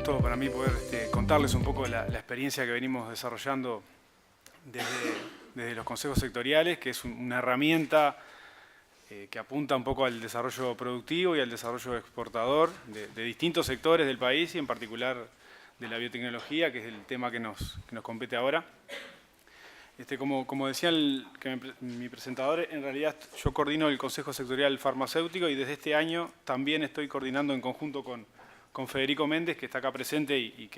gusto para mí poder contarles un poco la experiencia que venimos desarrollando desde los consejos sectoriales, que es una herramienta que apunta un poco al desarrollo productivo y al desarrollo exportador de distintos sectores del país y en particular de la biotecnología, que es el tema que nos compete ahora. Como decía mi presentador, en realidad yo coordino el Consejo Sectorial Farmacéutico y desde este año también estoy coordinando en conjunto con Federico Méndez, que está acá presente y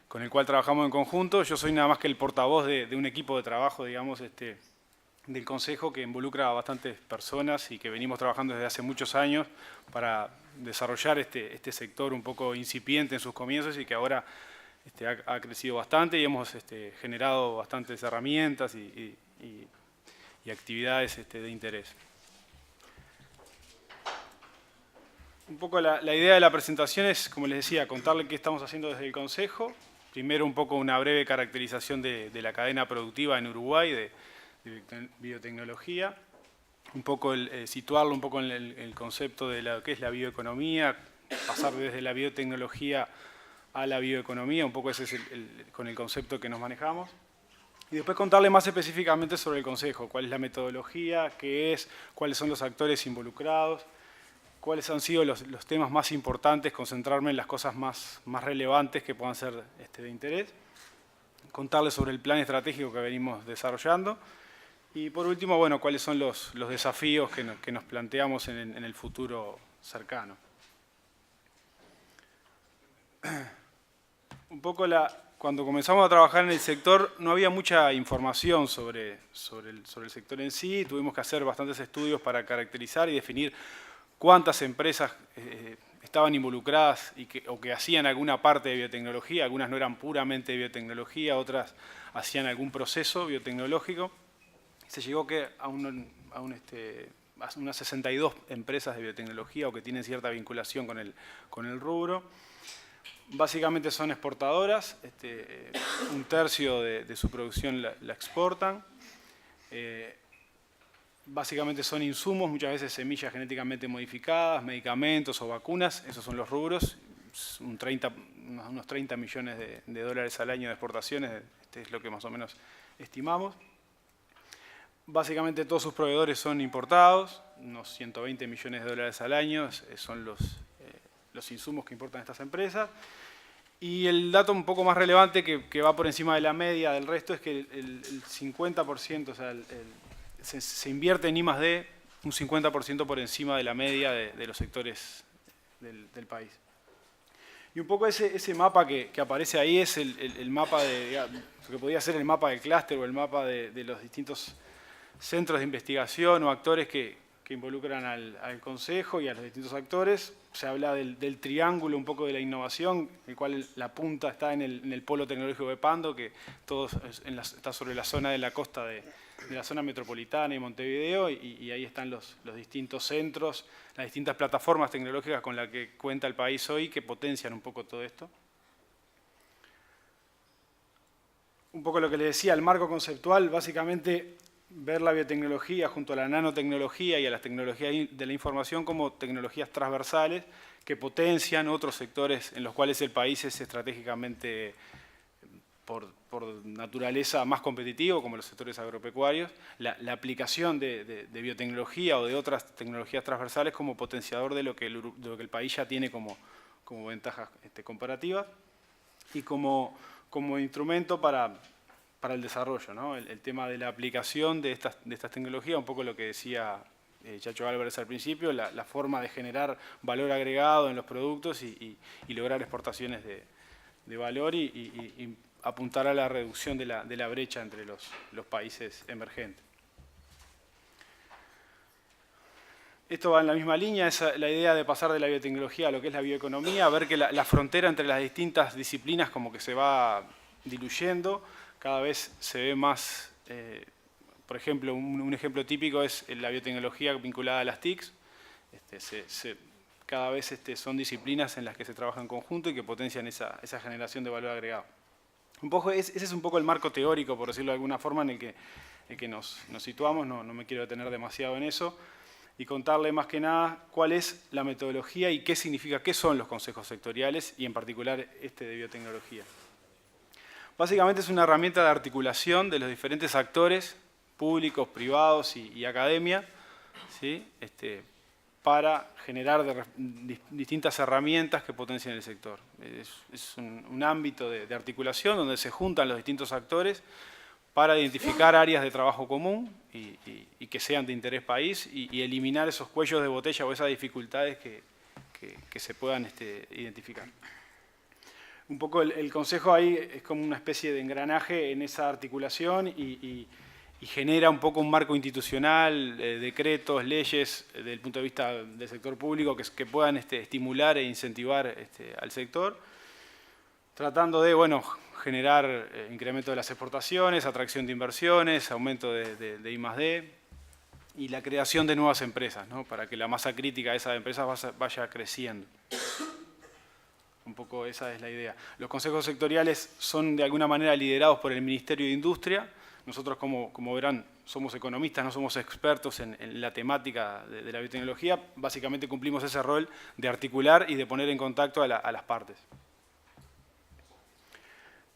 con el cual trabajamos en conjunto. Yo soy nada más que el portavoz de un equipo de trabajo, digamos, del Consejo que involucra a bastantes personas y que venimos trabajando desde hace muchos años para desarrollar este sector un poco incipiente en sus comienzos y que ahora ha crecido bastante y hemos generado bastantes herramientas y actividades de interés. Un poco la idea de la presentación es, como les decía, contarles qué estamos haciendo desde el Consejo. Primero un poco una breve caracterización de la cadena productiva en Uruguay de biotecnología. Un poco situarlo un poco en el concepto de lo que es la bioeconomía, pasar desde la biotecnología a la bioeconomía, un poco ese es con el concepto que nos manejamos. Y después contarle más específicamente sobre el Consejo, cuál es la metodología, qué es, cuáles son los actores involucrados, cuáles han sido los temas más importantes, concentrarme en las cosas más relevantes que puedan ser de interés, contarles sobre el plan estratégico que venimos desarrollando y por último, bueno, cuáles son los desafíos que nos planteamos en el futuro cercano. Un poco cuando comenzamos a trabajar en el sector no había mucha información sobre el sector en sí, tuvimos que hacer bastantes estudios para caracterizar y definir cuántas empresas estaban involucradas o que hacían alguna parte de biotecnología, algunas no eran puramente de biotecnología, otras hacían algún proceso biotecnológico. Se llegó a unas 62 empresas de biotecnología o que tienen cierta vinculación con el rubro. Básicamente son exportadoras, un tercio de su producción la exportan. Básicamente son insumos, muchas veces semillas genéticamente modificadas, medicamentos o vacunas, esos son los rubros, unos 30 millones de dólares al año de exportaciones, es lo que más o menos estimamos. Básicamente todos sus proveedores son importados, unos 120 millones de dólares al año son los insumos que importan estas empresas. Y el dato un poco más relevante que va por encima de la media del resto es que el 50%, o sea, se invierte en I+D un 50% por encima de la media de los sectores del país. Y un poco ese mapa que aparece ahí es el mapa lo que podría ser el mapa del clúster o el mapa de los distintos centros de investigación o actores que involucran al Consejo y a los distintos actores. Se habla del triángulo un poco de la innovación, el cual la punta está en el polo tecnológico de Pando, que está sobre la zona de la costa de la zona metropolitana y Montevideo, y ahí están los distintos centros, las distintas plataformas tecnológicas con las que cuenta el país hoy, que potencian un poco todo esto. Un poco lo que les decía, el marco conceptual, básicamente ver la biotecnología junto a la nanotecnología y a las tecnologías de la información como tecnologías transversales que potencian otros sectores en los cuales el país es estratégicamente, por naturaleza, más competitivo, como los sectores agropecuarios, la aplicación de biotecnología o de otras tecnologías transversales como potenciador de lo que el país ya tiene como ventajas comparativas y como instrumento para el desarrollo, ¿no? El tema de la aplicación de estas tecnologías, un poco lo que decía Chacho Álvarez al principio, la forma de generar valor agregado en los productos y lograr exportaciones de valor y apuntar a la reducción de la brecha entre los países emergentes. Esto va en la misma línea, es la idea de pasar de la biotecnología a lo que es la bioeconomía, ver que la frontera entre las distintas disciplinas como que se va diluyendo. Cada vez se ve más, por ejemplo, un ejemplo típico es la biotecnología vinculada a las TICs. Cada vez son disciplinas en las que se trabaja en conjunto y que potencian esa generación de valor agregado. Ese es un poco el marco teórico, por decirlo de alguna forma, en el que nos situamos, no me quiero detener demasiado en eso. y contarle más que nada cuál es la metodología y qué significa, qué son los consejos sectoriales y en particular este de biotecnología. Básicamente es una herramienta de articulación de los diferentes actores públicos, privados y academia, ¿sí? Para generar distintas herramientas que potencien el sector. Es un ámbito de articulación donde se juntan los distintos actores para identificar áreas de trabajo común y que sean de interés país y eliminar esos cuellos de botella o esas dificultades que se puedan identificar. Un poco el Consejo ahí es como una especie de engranaje en esa articulación y genera un poco un marco institucional, decretos, leyes, desde el punto de vista del sector público que puedan estimular e incentivar al sector, tratando de generar incremento de las exportaciones, atracción de inversiones, aumento de I+D y la creación de nuevas empresas, ¿no? Para que la masa crítica de esas empresas vaya creciendo. Un poco esa es la idea. Los consejos sectoriales son de alguna manera liderados por el Ministerio de Industria. Nosotros, como verán, somos economistas, no somos expertos en la temática de la biotecnología. Básicamente cumplimos ese rol de articular y de poner en contacto a las partes.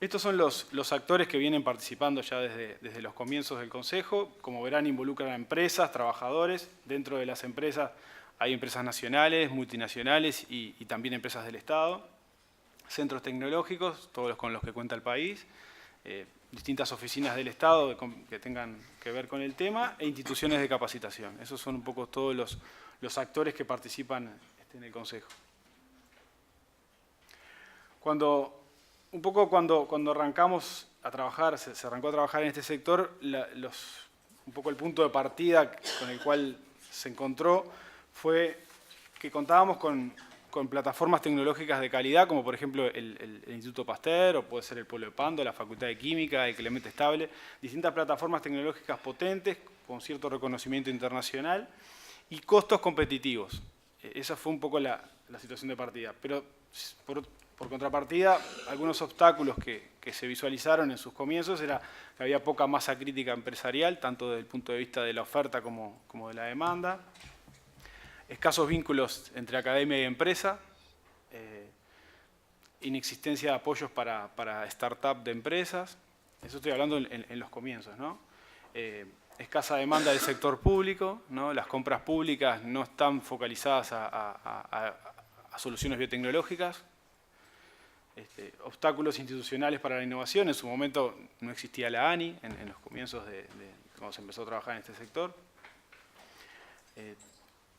Estos son los actores que vienen participando ya desde los comienzos del Consejo. Como verán, involucran a empresas, trabajadores. Dentro de las empresas hay empresas nacionales, multinacionales y también empresas del Estado. Centros tecnológicos, todos los con los que cuenta el país. Distintas oficinas del Estado que tengan que ver con el tema e instituciones de capacitación. Esos son un poco todos los actores que participan en el Consejo. Cuando arrancamos a trabajar, se arrancó a trabajar en este sector, un poco el punto de partida con el cual se encontró fue que contábamos con plataformas tecnológicas de calidad, como por ejemplo el Instituto Pasteur, o puede ser el Polo de Pando, la Facultad de Química, el Clemente Estable, distintas plataformas tecnológicas potentes, con cierto reconocimiento internacional, y costos competitivos. Esa fue un poco la situación de partida. Pero por contrapartida, algunos obstáculos que se visualizaron en sus comienzos era que había poca masa crítica empresarial, tanto desde el punto de vista de la oferta como de la demanda. Escasos vínculos entre academia y empresa, inexistencia de apoyos para startups de empresas, eso estoy hablando en los comienzos, ¿no? Escasa demanda del sector público, ¿no? Las compras públicas no están focalizadas a soluciones biotecnológicas, obstáculos institucionales para la innovación, en su momento no existía la ANI en los comienzos de cuando se empezó a trabajar en este sector.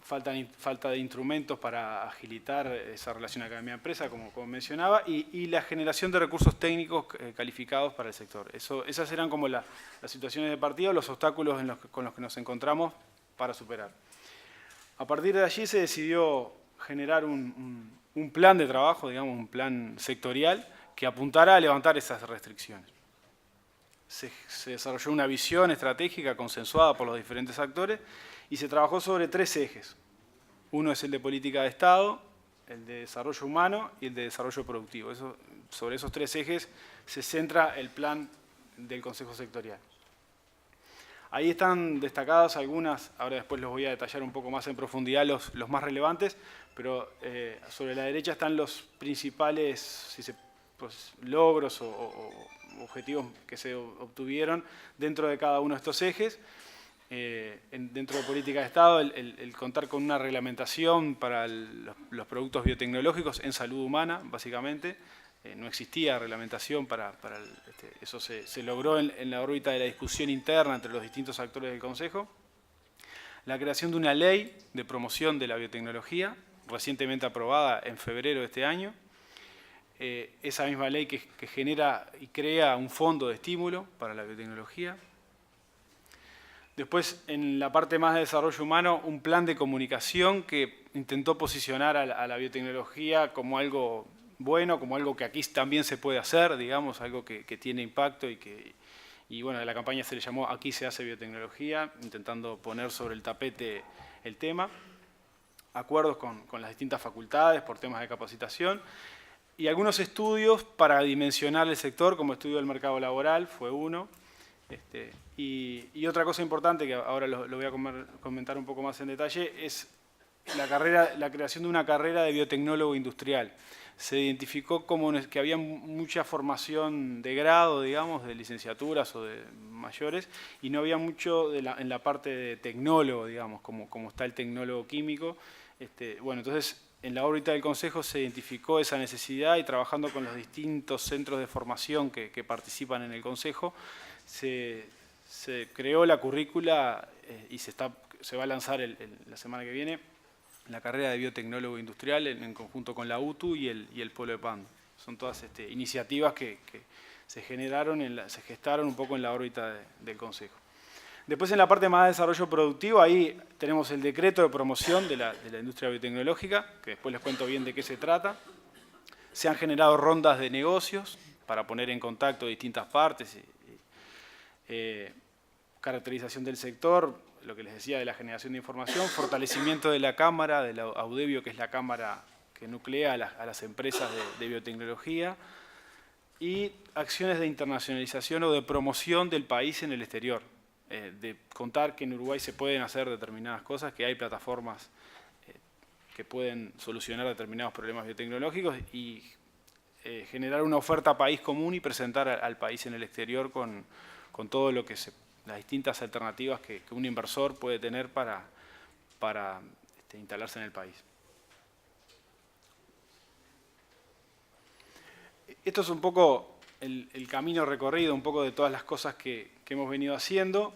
Falta de instrumentos para agilitar esa relación academia-empresa, como mencionaba, y la generación de recursos técnicos calificados para el sector. Esas eran como las situaciones de partida, los obstáculos con los que nos encontramos para superar. A partir de allí se decidió generar un plan de trabajo, digamos, un plan sectorial, que apuntara a levantar esas restricciones. Se desarrolló una visión estratégica consensuada por los diferentes actores, y se trabajó sobre 3 ejes. Uno es el de política de Estado, el de desarrollo humano y el de desarrollo productivo. Sobre esos 3 ejes se centra el plan del Consejo Sectorial. Ahí están destacadas algunas, ahora después los voy a detallar un poco más en profundidad, los más relevantes, pero sobre la derecha están los principales logros o objetivos que se obtuvieron dentro de cada uno de estos ejes. Dentro de política de Estado, el contar con una reglamentación para los productos biotecnológicos en salud humana, básicamente. No existía reglamentación eso se logró en la órbita de la discusión interna entre los distintos actores del Consejo. La creación de una ley de promoción de la biotecnología, recientemente aprobada en febrero de este año. Esa misma ley que genera y crea un fondo de estímulo para la biotecnología. Después, en la parte más de desarrollo humano, un plan de comunicación que intentó posicionar a la biotecnología como algo bueno, como algo que aquí también se puede hacer, digamos, algo que tiene impacto y bueno, a la campaña se le llamó Aquí se hace biotecnología, intentando poner sobre el tapete el tema. Acuerdos con las distintas facultades por temas de capacitación y algunos estudios para dimensionar el sector, como estudio del mercado laboral, fue uno. Y otra cosa importante, que ahora lo voy a comentar un poco más en detalle, es la creación de una carrera de biotecnólogo industrial. Se identificó como que había mucha formación de grado, digamos, de licenciaturas o de mayores, y no había mucho en la parte de tecnólogo, digamos, como está el tecnólogo químico. Bueno, entonces en la órbita del Consejo se identificó esa necesidad y trabajando con los distintos centros de formación que participan en el Consejo, se creó la currícula y se va a lanzar la semana que viene la carrera de biotecnólogo industrial en conjunto con la UTU y el Polo de Pando. Son todas iniciativas que se gestaron un poco en la órbita del Consejo. Después en la parte más de desarrollo productivo, ahí tenemos el decreto de promoción de la industria biotecnológica, que después les cuento bien de qué se trata. Se han generado rondas de negocios para poner en contacto distintas partes, caracterización del sector, lo que les decía de la generación de información, fortalecimiento de la cámara, de la Audebio, que es la cámara que nuclea a las empresas de biotecnología, y acciones de internacionalización o de promoción del país en el exterior, de contar que en Uruguay se pueden hacer determinadas cosas, que hay plataformas que pueden solucionar determinados problemas biotecnológicos y generar una oferta país común y presentar al país en el exterior con todo lo que las distintas alternativas que un inversor puede tener para instalarse en el país. Esto es un poco el camino recorrido, un poco de todas las cosas que hemos venido haciendo.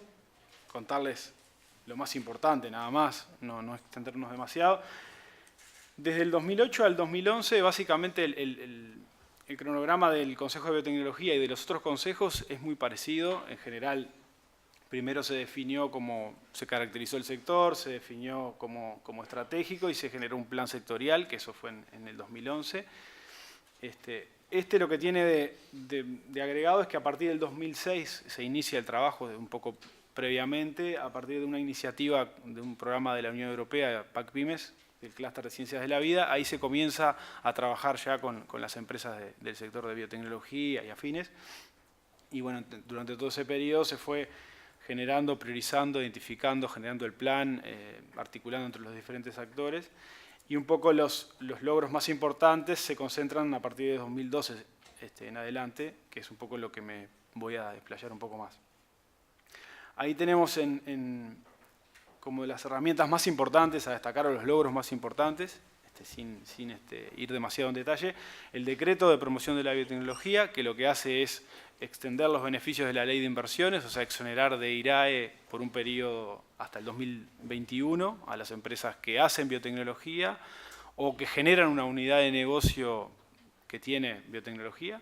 Contarles lo más importante, nada más, no extendernos demasiado. Desde el 2008 al 2011, básicamente el cronograma del Consejo de Biotecnología y de los otros consejos es muy parecido. En general, primero se definió se caracterizó el sector, se definió como estratégico y se generó un plan sectorial, que eso fue en el 2011. Lo que tiene de agregado es que a partir del 2006 se inicia el trabajo un poco previamente, a partir de una iniciativa de un programa de la Unión Europea, PAC-Pymes, del clúster de Ciencias de la Vida. Ahí se comienza a trabajar ya con las empresas del sector de biotecnología y afines. Y bueno, durante todo ese periodo se fue generando, priorizando, identificando, generando el plan, articulando entre los diferentes actores. Y un poco los logros más importantes se concentran a partir de 2012 en adelante, que es un poco lo que me voy a desplayar un poco más. Ahí tenemos como de las herramientas más importantes a destacar, o los logros más importantes, sin ir demasiado en detalle, el decreto de promoción de la biotecnología, que lo que hace es extender los beneficios de la ley de inversiones, o sea, exonerar de IRAE por un periodo hasta el 2021 a las empresas que hacen biotecnología o que generan una unidad de negocio que tiene biotecnología,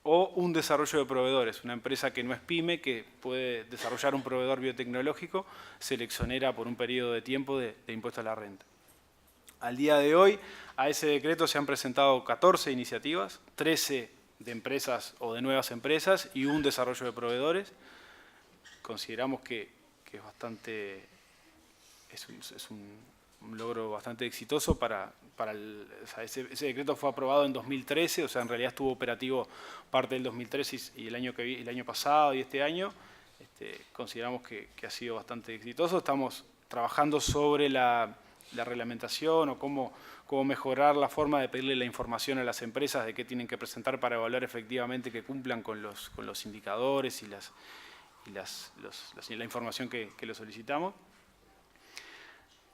o un desarrollo de proveedores, una empresa que no es pyme, que puede desarrollar un proveedor biotecnológico, se le exonera por un periodo de tiempo de impuesto a la renta. Al día de hoy, a ese decreto se han presentado 14 iniciativas, 13 de empresas o de nuevas empresas y un desarrollo de proveedores. Consideramos que es bastante, es un logro bastante exitoso ese decreto fue aprobado en 2013, o sea, en realidad estuvo operativo parte del 2013 y el año pasado y este año. Consideramos que ha sido bastante exitoso. Estamos trabajando sobre la reglamentación o cómo mejorar la forma de pedirle la información a las empresas de qué tienen que presentar para evaluar efectivamente que cumplan con los indicadores y la información que les solicitamos.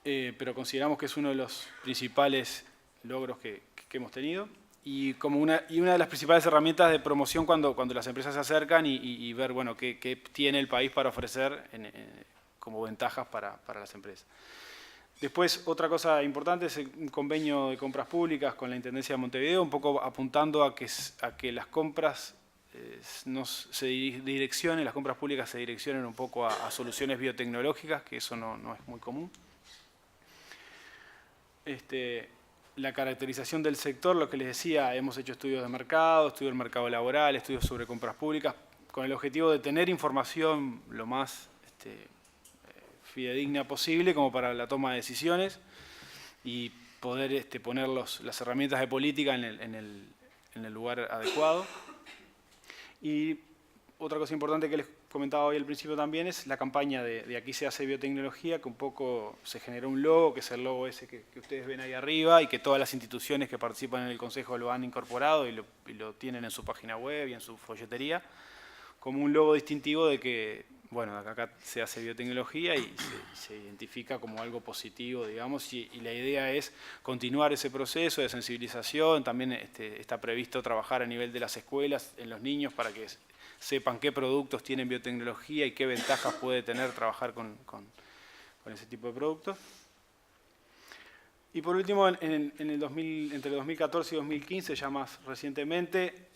Pero consideramos que es uno de los principales logros que hemos tenido y una de las principales herramientas de promoción cuando las empresas se acercan y ver bueno, qué tiene el país para ofrecer como ventajas para las empresas. Después, otra cosa importante es un convenio de compras públicas con la Intendencia de Montevideo, un poco apuntando a que las compras las compras públicas se direccionen un poco a soluciones biotecnológicas, que eso no es muy común. La caracterización del sector, lo que les decía, hemos hecho estudios de mercado, estudios del mercado laboral, estudios sobre compras públicas, con el objetivo de tener información lo más fidedigna posible como para la toma de decisiones y poder poner las herramientas de política en el lugar adecuado. Y otra cosa importante que les comentaba hoy al principio también es la campaña de Aquí se hace biotecnología, que un poco se generó un logo, que es el logo ese que ustedes ven ahí arriba y que todas las instituciones que participan en el Consejo lo han incorporado y lo tienen en su página web y en su folletería, como un logo distintivo de que, bueno, acá se hace biotecnología y se identifica como algo positivo, digamos, y la idea es continuar ese proceso de sensibilización. También está previsto trabajar a nivel de las escuelas, en los niños, para que sepan qué productos tienen biotecnología y qué ventajas puede tener trabajar con ese tipo de productos. Y por último, entre 2014 y 2015, ya más recientemente,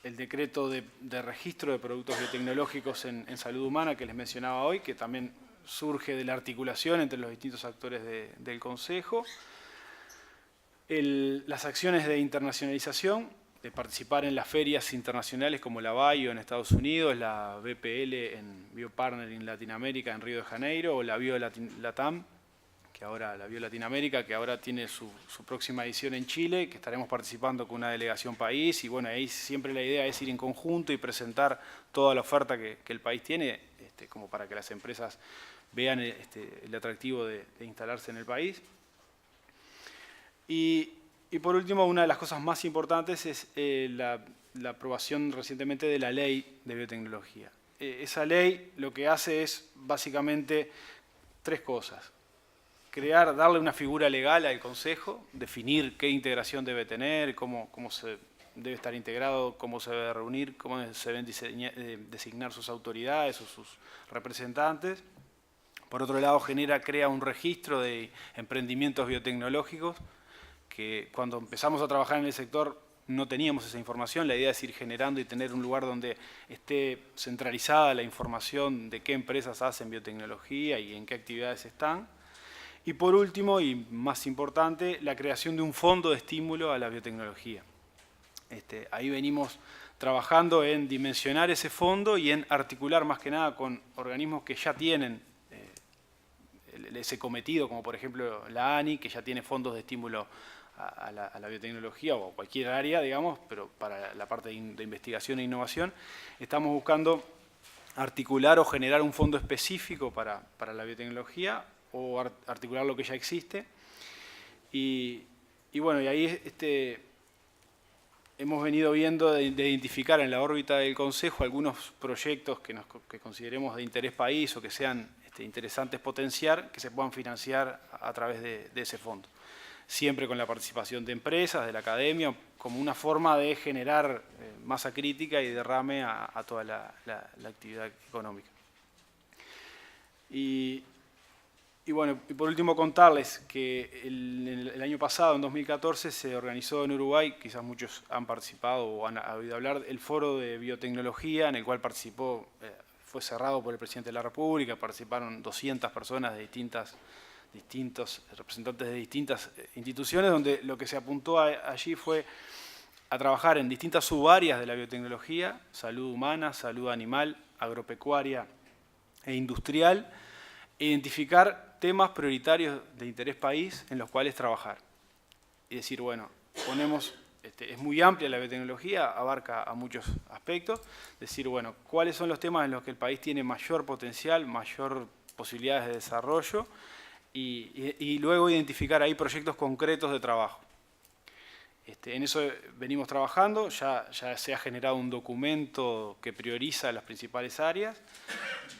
el decreto de registro de productos biotecnológicos en salud humana que les mencionaba hoy, que también surge de la articulación entre los distintos actores del Consejo. Las acciones de internacionalización, de participar en las ferias internacionales como la BIO en Estados Unidos, la BPL en Biopartner en Latinoamérica en Río de Janeiro, o la BioLatam, la BioLatinoamérica, que ahora tiene su próxima edición en Chile, que estaremos participando con una delegación país, y bueno, ahí siempre la idea es ir en conjunto y presentar toda la oferta que el país tiene, como para que las empresas vean el atractivo de instalarse en el país. Y por último, una de las cosas más importantes es la aprobación recientemente de la ley de biotecnología. Esa ley lo que hace es básicamente tres cosas. Darle una figura legal al Consejo, definir qué integración debe tener, cómo se debe estar integrado, cómo se debe reunir, cómo se deben designar sus autoridades o sus representantes. Por otro lado, crea un registro de emprendimientos biotecnológicos, que cuando empezamos a trabajar en el sector no teníamos esa información. La idea es ir generando y tener un lugar donde esté centralizada la información de qué empresas hacen biotecnología y en qué actividades están. Y por último, y más importante, la creación de un fondo de estímulo a la biotecnología. Ahí venimos trabajando en dimensionar ese fondo y en articular más que nada con organismos que ya tienen ese cometido, como por ejemplo la ANI, que ya tiene fondos de estímulo a la biotecnología o a cualquier área, digamos, pero para la parte de investigación e innovación. Estamos buscando articular o generar un fondo específico para la biotecnología o articular lo que ya existe. Y bueno, y ahí hemos venido viendo de identificar en la órbita del Consejo algunos proyectos que consideremos de interés país o que sean interesantes potenciar, que se puedan financiar a través de ese fondo. Siempre con la participación de empresas, de la academia, como una forma de generar masa crítica y derrame a toda la actividad económica. Y bueno, y por último contarles que el año pasado, en 2014, se organizó en Uruguay, quizás muchos han participado o han oído hablar, el foro de biotecnología, en el cual fue cerrado por el presidente de la República, participaron 200 personas de distintos representantes de distintas instituciones, donde lo que se apuntó allí fue a trabajar en distintas subáreas de la biotecnología: salud humana, salud animal, agropecuaria e industrial, e identificar temas prioritarios de interés país en los cuales trabajar. Y decir, bueno, es muy amplia la biotecnología, abarca a muchos aspectos. Decir, bueno, cuáles son los temas en los que el país tiene mayor potencial, mayor posibilidades de desarrollo, y luego identificar ahí proyectos concretos de trabajo. En eso venimos trabajando, ya se ha generado un documento que prioriza las principales áreas,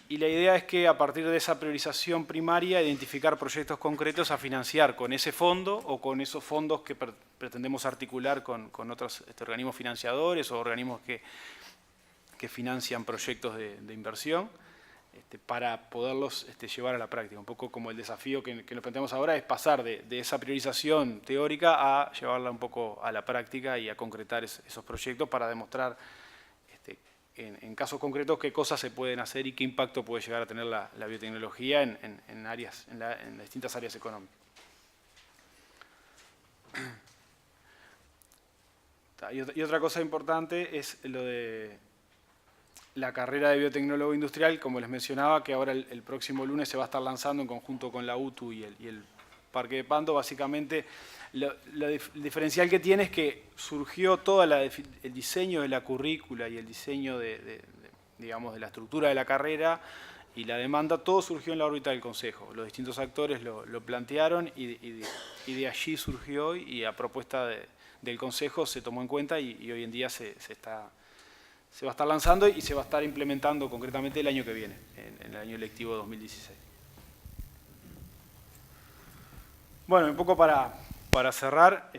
y la idea es que a partir de esa priorización primaria identificar proyectos concretos a financiar con ese fondo o con esos fondos que pretendemos articular con otros organismos financiadores o organismos que financian proyectos de inversión, para poderlos llevar a la práctica. Un poco como el desafío que nos planteamos ahora es pasar de esa priorización teórica a llevarla un poco a la práctica y a concretar esos proyectos para demostrar en casos concretos qué cosas se pueden hacer y qué impacto puede llegar a tener la biotecnología en las distintas áreas económicas. Y otra cosa importante es lo de la carrera de biotecnólogo industrial, como les mencionaba, que ahora el próximo lunes se va a estar lanzando en conjunto con la UTU y el Parque de Pando. Básicamente El diferencial que tiene es que surgió todo el diseño de la currícula y el diseño digamos, de la estructura de la carrera y la demanda, todo surgió en la órbita del Consejo. Los distintos actores lo plantearon y de allí surgió, y a propuesta del Consejo se tomó en cuenta y hoy en día se va a estar lanzando y se va a estar implementando concretamente el año que viene, en el año lectivo 2016. Bueno, un poco para cerrar,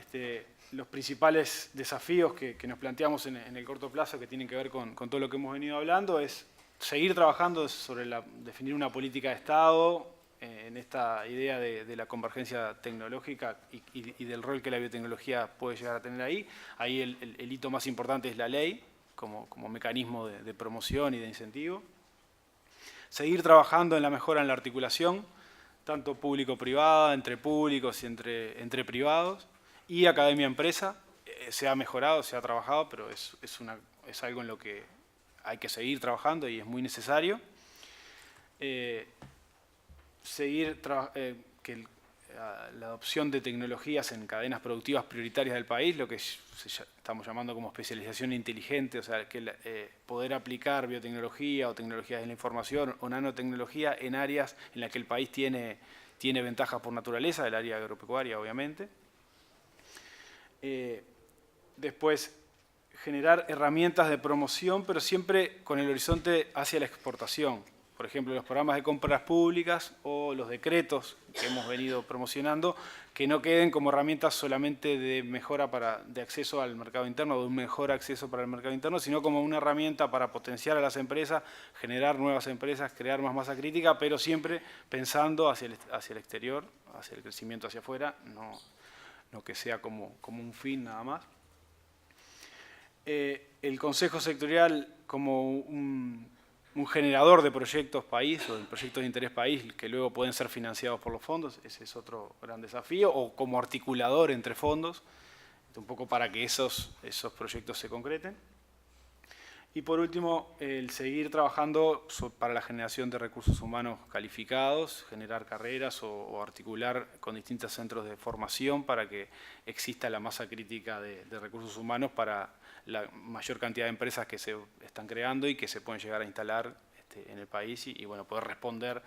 los principales desafíos que nos planteamos en el corto plazo, que tienen que ver con todo lo que hemos venido hablando, es seguir trabajando sobre definir una política de Estado en esta idea de la convergencia tecnológica y del rol que la biotecnología puede llegar a tener ahí. Ahí el hito más importante es la ley, como mecanismo de promoción y de incentivo. Seguir trabajando en la mejora en la articulación, tanto público-privada, entre públicos y entre privados, y academia-empresa. Se ha mejorado, se ha trabajado, pero es algo en lo que hay que seguir trabajando y es muy necesario. Seguir que la adopción de tecnologías en cadenas productivas prioritarias del país, lo que estamos llamando como especialización inteligente, o sea, que poder aplicar biotecnología o tecnologías de la información o nanotecnología en áreas en las que el país tiene ventajas por naturaleza, el área agropecuaria, obviamente. Después, generar herramientas de promoción, pero siempre con el horizonte hacia la exportación. Por ejemplo, los programas de compras públicas o los decretos que hemos venido promocionando, que no queden como herramientas solamente de mejora de acceso al mercado interno, o de un mejor acceso para el mercado interno, sino como una herramienta para potenciar a las empresas, generar nuevas empresas, crear más masa crítica, pero siempre pensando hacia el exterior, hacia el crecimiento hacia afuera, no que sea como un fin nada más. El Consejo Sectorial como un generador de proyectos país o de proyectos de interés país que luego pueden ser financiados por los fondos, ese es otro gran desafío, o como articulador entre fondos, un poco para que esos proyectos se concreten. Y por último, el seguir trabajando para la generación de recursos humanos calificados, generar carreras o articular con distintos centros de formación para que exista la masa crítica de recursos humanos para la mayor cantidad de empresas que se están creando y que se pueden llegar a instalar en el país y bueno, poder responder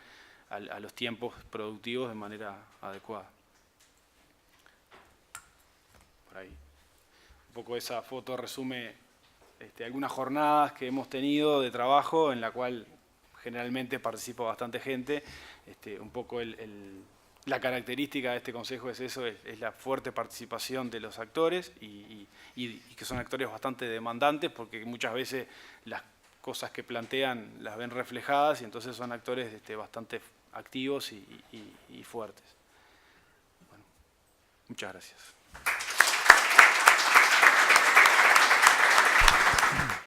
a los tiempos productivos de manera adecuada. Por ahí. Un poco esa foto resume algunas jornadas que hemos tenido de trabajo en la cual generalmente participa bastante gente. Un poco la característica de este consejo es eso, es la fuerte participación de los actores y que son actores bastante demandantes porque muchas veces las cosas que plantean las ven reflejadas y entonces son actores bastante activos y fuertes. Bueno, muchas gracias.